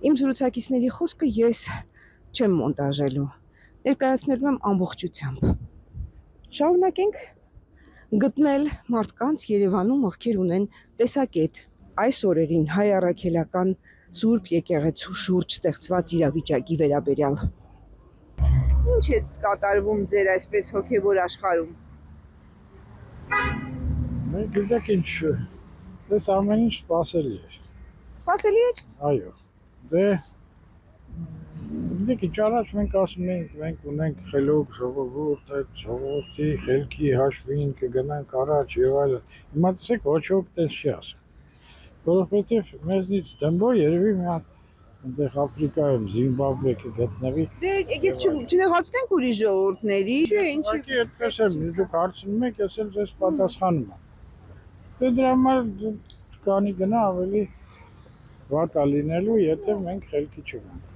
Իմ զրուցակիցների խոսքը ես չեմ մոնտաժելու, ներկայացնելու եմ ամբողջությամբ։ Շարունակենք գտնել մարդկանց Երևանում, ովքեր ունեն տեսակետ այս օրերին հայ առաքելական Սուրբ եկեղեցու շուրջ ստեղծված իրավիճակի վերաբերյալ։ Ինչ է կատարվում ձեր այսպես հոգևոր աշխարհում։ Մենք գիտեք ինչ, դες ամեն ինչ սպասելի է։ Սպասելի է։ Այո։ Դե գիտեք ինչ առաջ մենք ասում ենք, մենք ունենք խելոք ժողովուրդ, այդ ժողովրդի խելքի հաշվին կգնանք առաջ եւ այլն։ Հիմա տեսեք ոչ ոք տես չի ասում։ Որովհետեւ մեզնից դեմբո երևի մի հատ այնտեղ Աֆրիկայում Զիմբաբվե կգտնվի։ Դե եկեք չնեղացնենք ուրիշ ժողովուրդների, չէ, ինչ։ Ուղղակի այդպես է, դուք հարցնում եք, ես էլ ձեզ պատասխանում եմ։ Դե դրա համար կանի գնա ավելի վատ է լինելու, եթե մենք խելքի չունենք։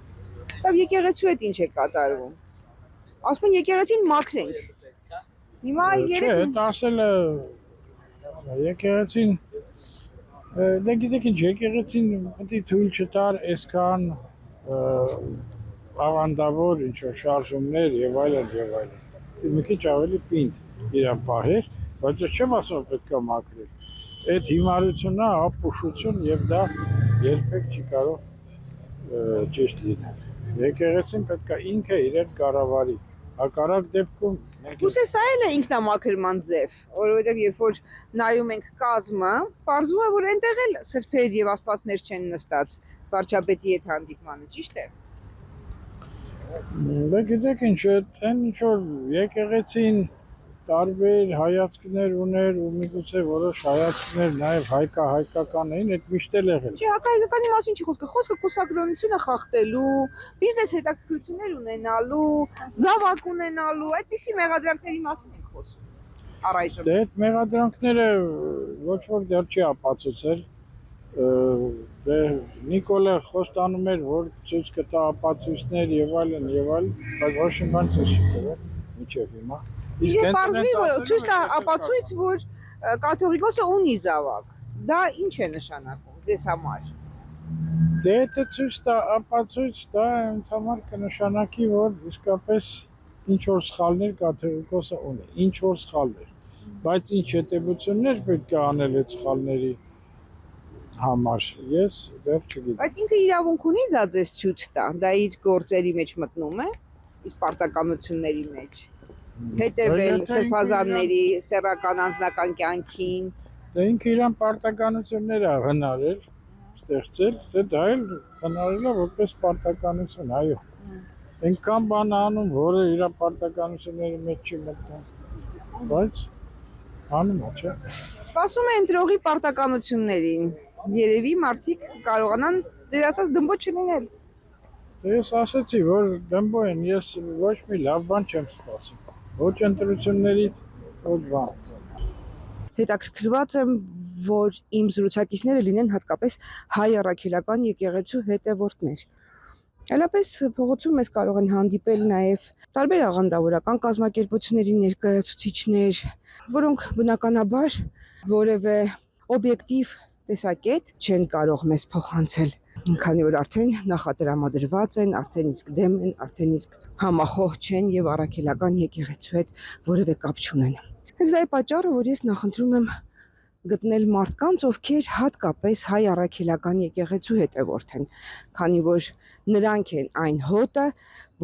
Բայց եկեղեցու հետ ինչ է կատարվում։ Ասում են եկեղեցին մաքրենք։ Հիմա Չէ, դա ասելը եկեղեցին դե գիտեք ինչ, եկեղեցին պետք է թույլ չտար այսքան ավանդավոր ինչ-որ շարժումներ եւ այլն եւ այլն։ Մի քիչ ավելի պինդ իրան պահեր, բայց ես չեմ ասում պետք է մաքրել։ Այդ հիմարությունն է, ապուշություն եւ դա երբեք չի կարող ճիշտ լինել։ Եկեղեցին պետք է ինքը իրեն կառավարի։ Հակառակ դեպքում Գուցե սա էլ է ինքնամաքրման ձև, որովհետև երբ որ նայում ենք կազմը, պարզվում է, որ այնտեղ էլ սրբեր եւ աստվածներ չեն նստած վարչապետի հետ հանդիպմանը, ճիշտ է։ Դե գիտեք ինչ, այն ինչ որ եկեղեցին տարբեր հայացքներ ուներ ու միգուցե որոշ հայացքներ նաև հայկական էին, այդ միշտ էլ եղել։ Չէ, հակահայկականի մասին չի խոսքը, խոսքը կուսակրոնությունը խախտելու, բիզնես հետաքրքրություններ ունենալու, զավակ ունենալու, այդպիսի մեղադրանքների մասին ենք խոսում։ Առայժմ։ Դե այդ մեղադրանքները ոչ ոք դեռ չի ապացուցել։ Դե Նիկոլը խոստանում էր, որ ցույց կտա ապացույցներ եւ այլն, բայց ոչ մի բան ցույց չի տվել։ Ինչեւ հիմա։ Իսկ պարզվի, որ ցույց տա ապացույց, որ կաթողիկոսը ունի զավակ։ Դա ինչ է նշանակում ձեզ համար։ Դե եթե ցույց տա ապացույց, դա ինձ համար կնշանակի, որ իսկապես ինչ որ սխալներ կաթողիկոսը ունի, ինչ որ սխալներ, բայց ինչ հետևություններ պետք է անել այդ սխալների համար, ես դեռ չգիտեմ։ Բայց ինքը իրավունք ունի դա ձեզ ցույց տա, դա իր գործերի մեջ մտնում է, իր պարտականությունների մեջ։ Հետևել սրբազանների սեռական անձնական կյանքին։ Դե ինքը իրան պարտականություններ է հնարել, ստեղծել, դե դա էլ հնարել է որպես պարտականություն, այո։ Այնքան բան անում, որը իր պարտականությունների մեջ չի մտնում, բայց անում է, չէ։ Սպասում է ընտրողի պարտականություններին։ Երևի մարդիկ կարողանան ձեր ասած դմբո չլինել։ Ես ասացի, որ դմբո են, ես ոչ մի լավ բան չեմ սպասում։ Ոչ ընտրություններից, ոչ բան։ Հետաքրքրված եմ, որ իմ զրուցակիցները լինեն հատկապես հայ առաքելական եկեղեցու հետևորդներ։ Այլապես փողոցում մեզ կարող են հանդիպել նաև տարբեր աղանդավորական կազմակերպությունների ներկայացուցիչներ, որոնք բնականաբար որևէ օբյեկտիվ տեսակետ չեն կարող մեզ փոխանցել, քանի որ արդեն նախատրամադրված են, արդեն իսկ դեմ են, արդեն իսկ համախոհ չեն եւ առաքելական եկեղեցու հետ որևէ կապ չունեն։ Հենց դա է պատճառը, որ ես նախընտրում եմ գտնել մարդկանց, ովքեր հատկապես հայ առաքելական եկեղեցու հետևորդ են, քանի որ նրանք են այն հոտը,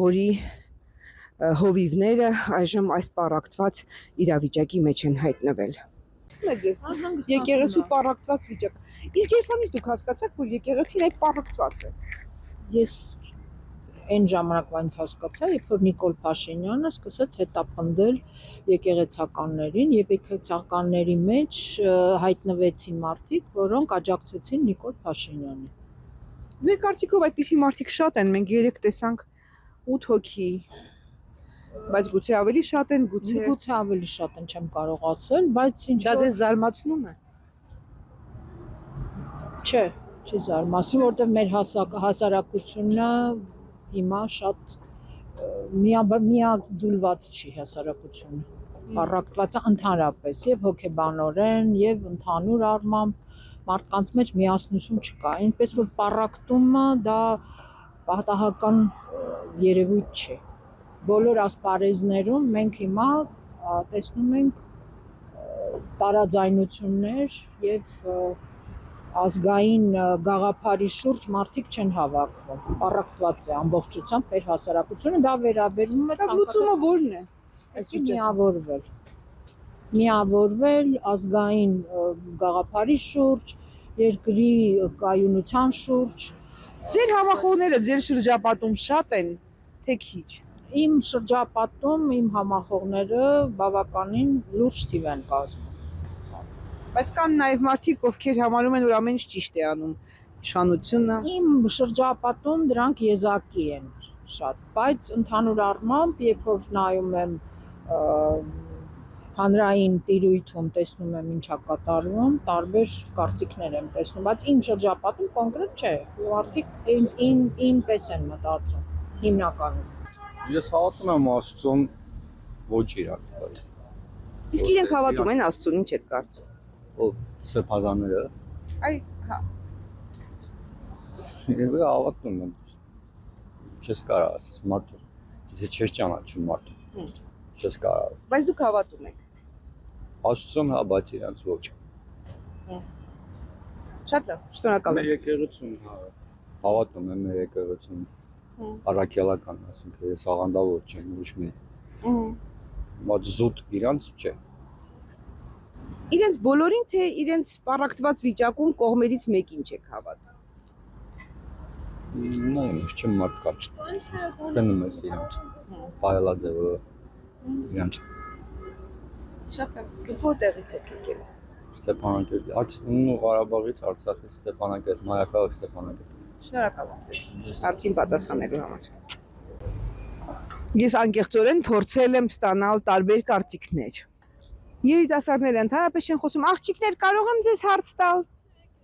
որի հովիվները այժմ այս պառակտված իրավիճակի մեջ են հայտնվել։ Եկեղեցու պառակտված վիճակ։ Իսկ երբանից դուք հասկացաք, որ եկեղեցին այդ պառակտված է։ Ես այն ժամանակվանից հասկացա, երբ որ Նիկոլ Փաշինյանը սկսեց հետապնդել եկեղեցականներին եւ եկեղեցականների մեջ հայտնվեցին մարդիկ, որոնք աջակցեցին Նիկոլ Փաշինյանին։ Ձեր կարծիքով այդպիսի մարդիկ շատ են, մենք երեք տեսանք 8 հոգի, բայց գուցե ավելի շատ են, գուցե ավելի շատ են, չեմ կարող ասել, բայց ինչ դա ձեզ զարմացնում է։ Չէ, չի զարմացնում, որովհետեւ մեր հասարակությունը հիմա շատ միաձուլված չի հասարակությունը, պառակտված է ընդհանրապես եւ հոգեբանորեն եւ ընդհանուր առմամբ մարդկանց մեջ միասնություն չկա, այնպես որ պառակտումը դա պատահական երևույթ չէ։ Բոլոր ասպարեզներում մենք հիմա տեսնում ենք տարաձայնություններ եւ ազգային գաղափարի շուրջ մարդիկ չեն հավաքվում։ Պառակտված է ամբողջությամբ մեր հասարակությունը, դա վերաբերում է Լուծումը որն է։ միավորվել ազգային գաղափարի շուրջ, երկրի կայունության շուրջ։ Ձեր համախոհները ձեր շրջապատում շատ են, թե քիչ։ Իմ շրջապատում իմ համախոհները բավականին լուրջ թիվ են կազմում։ Բայց կան նաև մարդիկ, ովքեր համարում են, որ ամեն ինչ ճիշտ է անում իշխանությունը։ Իմ շրջապատում դրանք եզակի են շատ, բայց ընդհանուր առմամբ, երբ որ նայում եմ հանրային տիրույթում տեսնում եմ ինչա կատարվում, տարբեր կարծիքներ եմ տեսնում, բայց իմ շրջապատում կոնկրետ չէ, մարդիկ ինպես են մտածում հիմնականում։ Ես հավատում եմ Աստծուն, ոչ իրանց բայց։ Իսկ իրենք հավատում են Աստծուն, ինչ եք կարծում։ Ով սրբազանները։ Այ, հա։ Երևի հավատում եմ։ Չես կարող ասես մարդը, եթե չես ճանաչում մարդը։ Չես կարող։ Բայց դուք հավատում եք։ Աստծուն հա, բայց իրանց ոչ։ Շատ լավ, շնորհակալ եմ։ Մեր եկեղեցուն հա, հավատում եմ մեր եկեղեցուն։ Առաքելական, ասենք, ես աղանդավոր չեմ, ոչ մի։ Բայց զուտ իրանց չէ։ Իրենց բոլորին, թե իրենց պառակտված վիճակում կողմերից մեկին չեք հավատում։ Նայեմ, չեմ մարդկաց։ Տնում ես իրանց։ Պայելաձևը իրանց։ Շատ լավ, որտեղից եք եկել։ Ստեփանակերտ, Արցախի Ղարաբաղից, Արցախի Ստեփանակերտ, Մայրաքաղաք Ստեփանակերտ։ Շնորհակալ եմ ձեզ հարցին պատասխանելու համար։ Ես անկեղծորեն փորձել եմ ստանալ տարբեր կարծիքներ։ Երիտասարդները ընդհանրապես չեն խոսում, աղջիկներ կարող եմ ձեզ հարց տալ։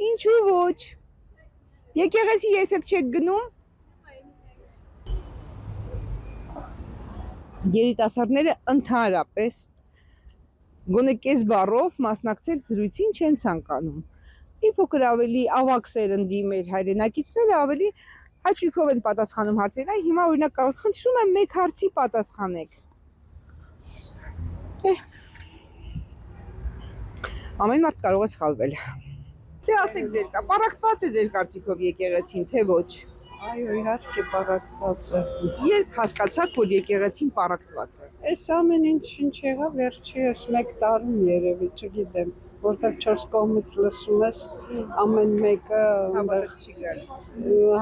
Ինչու ոչ։ Եկեղեցի երբեք չեք գնում։ Երիտասարդները ընդհանրապես գոնե կես բառով մասնակցել զրույցին չեն ցանկանում։ Մի փոքր ավելի ավագ սերնդի մեր հայրենակիցները ավելի հաճույքով են պատասխանում հարցերին։ Այ հիմա օրինակ խնդրում եմ մեկ հարցի պատասխանեք։ Ամեն մարդ կարող է սխալվել։ Դե ասեք ձեր կա, պառակտված է ձեր կարծիքով եկեղեցին, թե ոչ։ Այո, իհարկե պառակտված է։ Երբ հասկացաք, որ եկեղեցին պառակտված է։ Այս ամեն ինչ եղավ վերջերս 1 տարում երևի, չգիտեմ, որտեղ 4 կողմից լսում ես, ամեն մեկը Հավատը չի գալիս։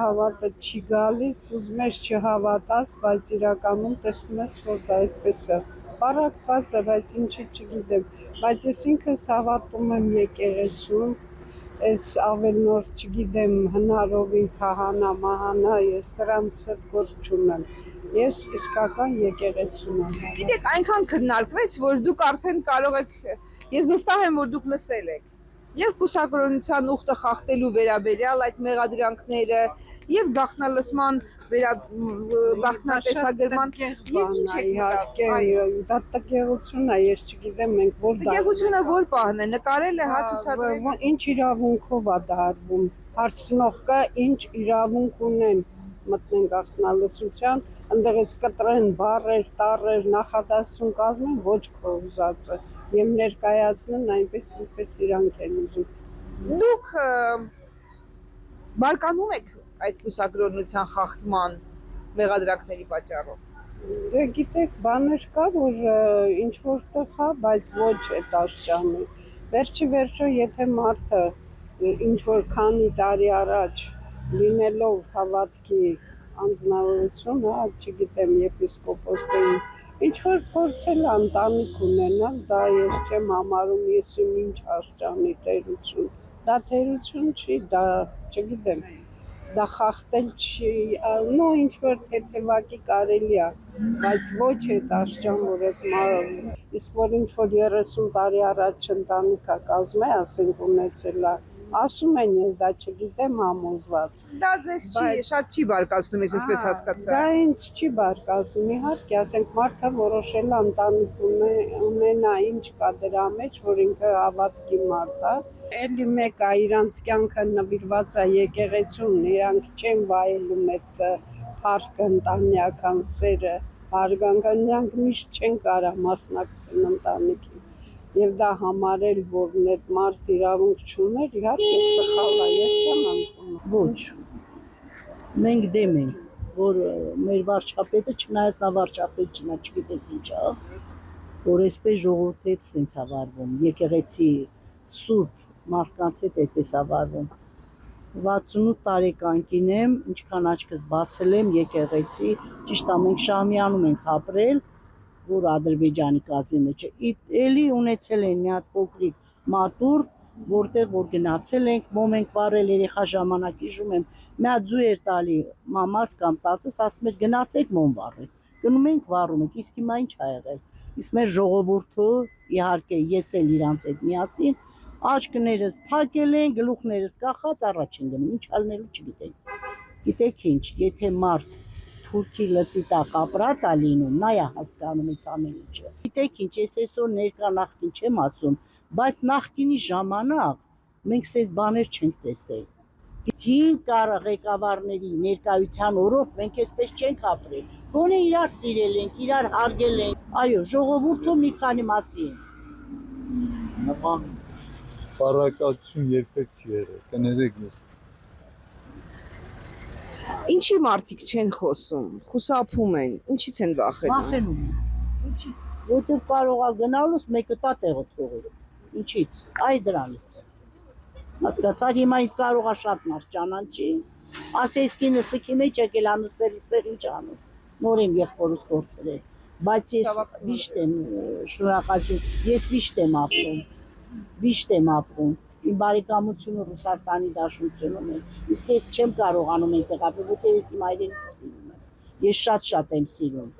հավատը չի գալիս, ուզում ես չհավատաս, բայց իրականում տեսնում ես, որ դա այդպես է։ Պառակտված է, բայց ինչի չգիտեմ, բայց ես ինքս հավատում եմ եկեղեցուն, այս ավելնոր չգիտեմ հնարովի քահանա, մահանա, ես դրանց հետ գործ չունեմ, ես իսկական եկեղեցուն եմ։ Գիտեք, այնքան քննարկվեց, որ դուք արդեն կարող եք, ես վստահ եմ, որ դուք լսել եք եւ կուսակրոնության ուխտը խախտելու վերաբերյալ այդ մեղադրանքները եւ գաղտնալսման գաղտնատեսագրման եւ ինչ եք մտածում։ Դա տկեղություն է, ես չգիտեմ, մենք որ դա Տկեղությունը որ պահն է, նկարել է, հա ցուցադրել։ ինչ իրավունքով է դա արվում, հարցնող կա, ինչ իրավունք ունեն մտնեն գաղտնալսության, ընդեղից կտրեն բառեր, տառեր, նախադասություն կազմեն, ոչ քո ուզածը եւ ներկայացնեն այնպես, ինչպես իրանք են ուզում։ Դուք բարկանում եք այդ կուսակրոնության խախտման մեղադրանքների պատճառով։ Դե գիտեք, բաներ կա, որ ինչ որտեղ է, բայց ոչ այդ աշճանի։ Վերջի վերջո, եթե մարդը ինչ որ քանի տարի առաջ լինելով հավատքի անձնավորություն, հա, չգիտեմ, եպիսկոպոս թե ինչ որ փորձել ընտանիք ունենալ, դա ես չեմ համարում ես ինչ աշճանի տերություն։ Դա տերություն չի, դա չգիտեմ, դա խախտել չի, նո ինչ որ թեթևակի կարելի է, բայց ոչ այդ աշճան, որ այդ իսկ որ ինչ որ 30 տարի առաջ ընտանիք է կազմել, ասենք ունեցել է, ասում են ես դա չգիտեմ համոզված։ Դա ձեզ չի, շատ չի բարկացնում, ես այսպես հասկացա։ Դա ինձ չի բարկացնում, իհարկե, ասենք մարդը որոշել է ընտանիք ունենա, ինչ կա դրա մեջ, որ ինքը հավատքի մարդ է, Էլի մեկ է իրանց կյանքը նվիրված է եկեղեցուն, իրանք չեն վայելում այդ փառք ընտանեկան սերը, հարգանքը, նրանք միշտ չեն կարող մասնակցել ընտանիքին։ Եվ դա համարել, որ այդ մարդ իրավունք չուներ, իհարկե սխալ է, ես չեմ ընդունում։ Ոչ, մենք դեմ ենք, որ մեր վարչապետը, չնայած նա վարչապետ չնա, չգիտես ինչ է, որ այսպես ժողովրդի հետ սենց է վարվում, եկեղեցի սուրբ մարդկանց հետ այդպես է վարվում։ 68 տարեկան կին եմ, ինչքան աչքս բացել եմ եկեղեցի, ճիշտ է, մենք Շահմյանում ենք ապրել, որ Ադրբեջանի կազմի մեջ է, էլի ունեցել են մի հատ փոքրիկ մատուռ, որտեղ որ գնացել ենք, մոմ ենք վառել երեխա ժամանակ հիշում եմ, մի հատ ձու էր տալի մամաս կամ տատս, ասում էր գնացեք մոմ վառել, գնում ենք վառում ենք, իսկ հիմա ինչ ա եղել, իսկ մեր ժողովուրդը, իհարկե ես էլ իրանց հետ միասին, աչքներս փակել են, գլուխներս կախած առաջ են գնում, ինչ ալնելու չգիտենք, գիտեք ինչ, եթե մարդ թուրքի լծի տակ ապրած ա լինում, նա է հասկանում այս ամեն ինչը, գիտեք ինչ, ես այսօր ներկա նախկին չեմ ասում, բայց նախկինի ժամանակ մենք սեզ բաներ չենք տեսել, հին ղեկավարների ներկայության օրոք մենք այսպես չենք ապրել, գոնե իրար սիրել ենք, իրար հարգել ենք, այո, ժողովուրդը մի քանի մասի են։ Նման բառակացություն երբեք չի եղել, կներեք ես։ Ինչի մարդիկ չեն խոսում, խուսափում են, ինչից են վախենում։ Վախենում են, ինչից, որտեղ կարող է գնալուց մեկը տա տեղը թողել, ինչից, այ դրանից, հասկացար, հիմա ինձ կարող է շատ մարդ ճանաչի, ասես կինը սքի մեջ եկել անսերի սեր ինչ անում, նոր եմ եղբորս կորցրել, բայց ես վիշտ եմ, շնորհակալություն, ես վիշտ եմ ապրում, իմ բարեկամությունը Ռուսաստանի Դաշնությունում է, իսկ ես չեմ կարողանում այնտեղ ապրել, որտեղ ես իմ հայրենիքը սիրում եմ, ես շատ եմ սիրում,